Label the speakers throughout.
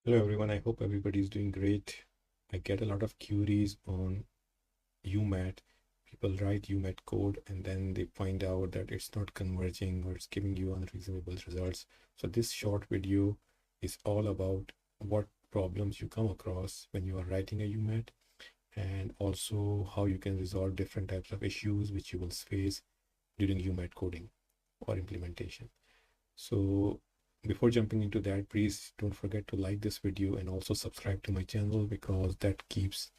Speaker 1: Hello everyone, I hope everybody is doing great. I get a lot of queries on UMAT. People write UMAT code and then they find out that it's not converging or it's giving you unreasonable results. So this short video is all about what problems you come across when you are writing a UMAT and also how you can resolve different types of issues which you will face during UMAT coding or implementation. So before jumping into that, please don't forget to like this video and also subscribe to my channel because that keeps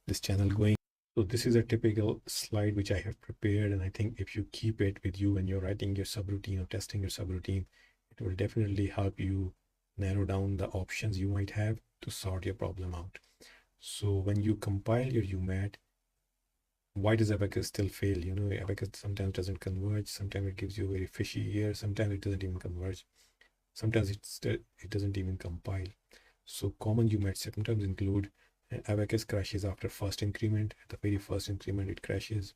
Speaker 1: this channel going. So this is a typical slide which I have prepared, and I think if you keep it with you when you're writing your subroutine or testing your subroutine, it will definitely help you narrow down the options you might have to sort your problem out. So when you compile your UMAT, why does ABAQUS still fail? ABAQUS sometimes doesn't converge, sometimes it gives you a very fishy error, sometimes it doesn't even converge. Sometimes it doesn't even compile. So common UMAT sometimes include ABAQUS crashes after first increment. At the very first increment, it crashes.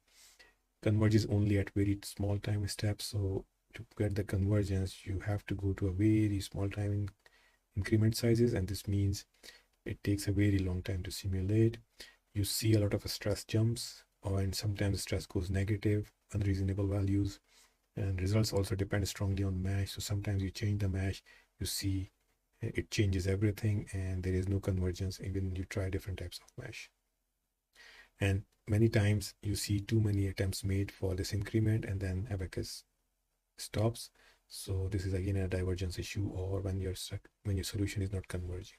Speaker 1: Converges only at very small time steps. So to get the convergence, you have to go to a very small time increment sizes, and this means it takes a very long time to simulate. You see a lot of stress jumps, and sometimes stress goes negative, unreasonable values. And results also depend strongly on mesh. So sometimes you change the mesh, you see it changes everything and there is no convergence even when you try different types of mesh. And many times you see too many attempts made for this increment and then ABAQUS stops. So this is again a divergence issue, or when you're stuck, when your solution is not converging.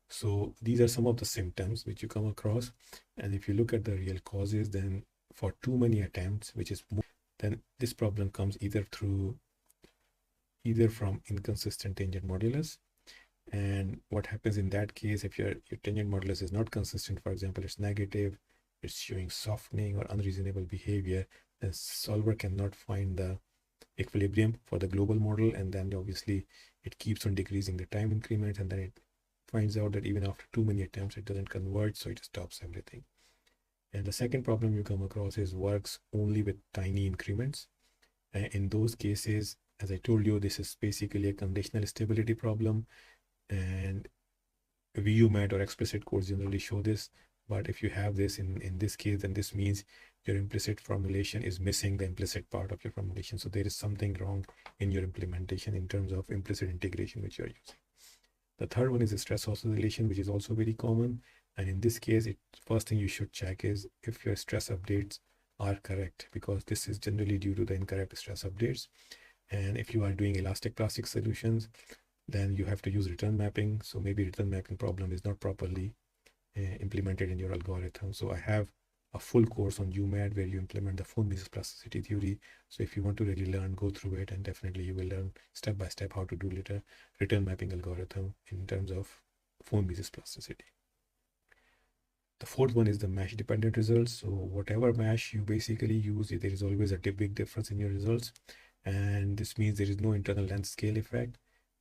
Speaker 1: So these are some of the symptoms which you come across. And if you look at the real causes, then for too many attempts, which is more, then this problem comes either from inconsistent tangent modulus. And what happens in that case, if your tangent modulus is not consistent, for example, it's negative, it's showing softening or unreasonable behavior, then solver cannot find the equilibrium for the global model, and then obviously it keeps on decreasing the time increment, and then it finds out that even after too many attempts it doesn't converge, so it stops everything. And the second problem you come across is works only with tiny increments. In those cases, as I told you, this is basically a conditional stability problem, and VUMAT or explicit codes generally show this. But if you have this in this case, then this means your implicit formulation is missing the implicit part of your formulation. So there is something wrong in your implementation in terms of implicit integration which you are using. The third one is a stress oscillation, which is also very common. And in this case, first thing you should check is if your stress updates are correct, because this is generally due to the incorrect stress updates. And if you are doing elastic plastic solutions, then you have to use return mapping. So maybe return mapping problem is not properly implemented in your algorithm. So I have a full course on UMAT where you implement the full misuse plasticity theory. So if you want to really learn, go through it, and definitely you will learn step by step how to do return mapping algorithm in terms of full misuse plasticity. The fourth one is the mesh dependent results. So whatever mesh you basically use, there is always a big difference in your results. And this means there is no internal length scale effect.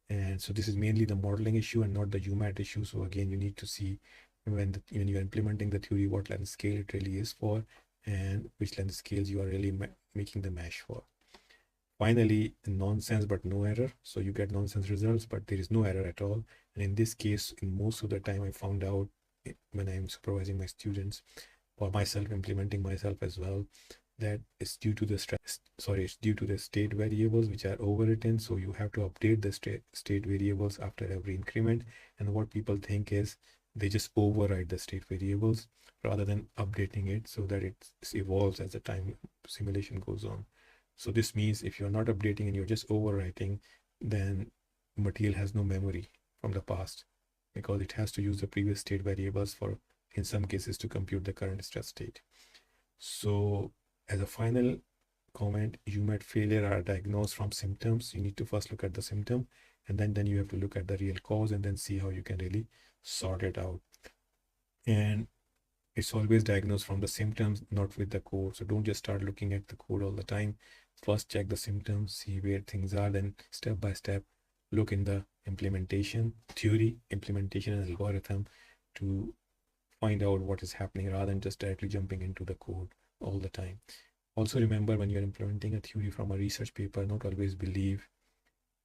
Speaker 1: And so this is mainly the modeling issue and not the UMAT issue. So again, you need to see when you're implementing the theory, what length scale it really is for and which length scales you are really making the mesh for. Finally, nonsense but no error. So you get nonsense results, but there is no error at all. And in this case, in most of the time, I found out when I'm supervising my students or myself, implementing myself as well, that it's due to the it's due to the state variables which are overwritten. So you have to update the state variables after every increment. And what people think is they just override the state variables rather than updating it so that it evolves as the time simulation goes on. So this means if you're not updating and you're just overwriting, then material has no memory from the past because it has to use the previous state variables for, in some cases, to compute the current stress state. So as a final comment, UMAT failure are diagnosed from symptoms. You need to first look at the symptom, and then you have to look at the real cause and then see how you can really sort it out. And it's always diagnosed from the symptoms, not with the code. So don't just start looking at the code all the time. First check the symptoms, see where things are, then step by step look in the implementation, theory, implementation and algorithm to find out what is happening rather than just directly jumping into the code all the time. Also remember, when you're implementing a theory from a research paper, not always believe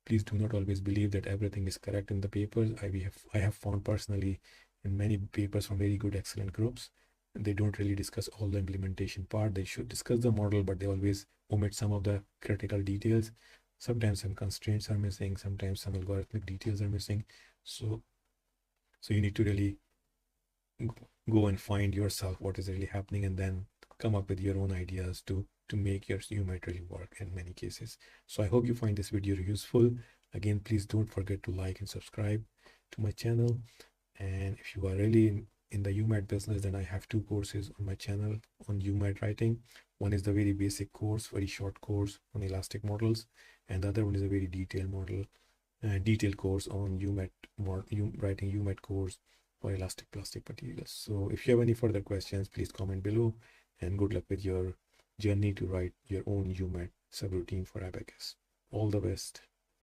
Speaker 1: Please do not always believe that everything is correct in the papers. I have found personally in many papers from very good, excellent groups, they don't really discuss all the implementation part. They should discuss the model, but they always omit some of the critical details. Sometimes some constraints are missing, sometimes some algorithmic details are missing. So you need to really go and find yourself what is really happening, and then come up with your own ideas to make your UMAT really work in many cases. So I hope you find this video useful. Again, please don't forget to like and subscribe to my channel. And if you are really in the UMAT business, then I have two courses on my channel on UMAT writing. One is the very basic course, very short course on elastic models, and the other one is a very detailed course on UMAT writing UMAT course for elastic plastic materials. So if you have any further questions, please comment below, and good luck with your journey to write your own UMAT subroutine for ABAQUS. All the best.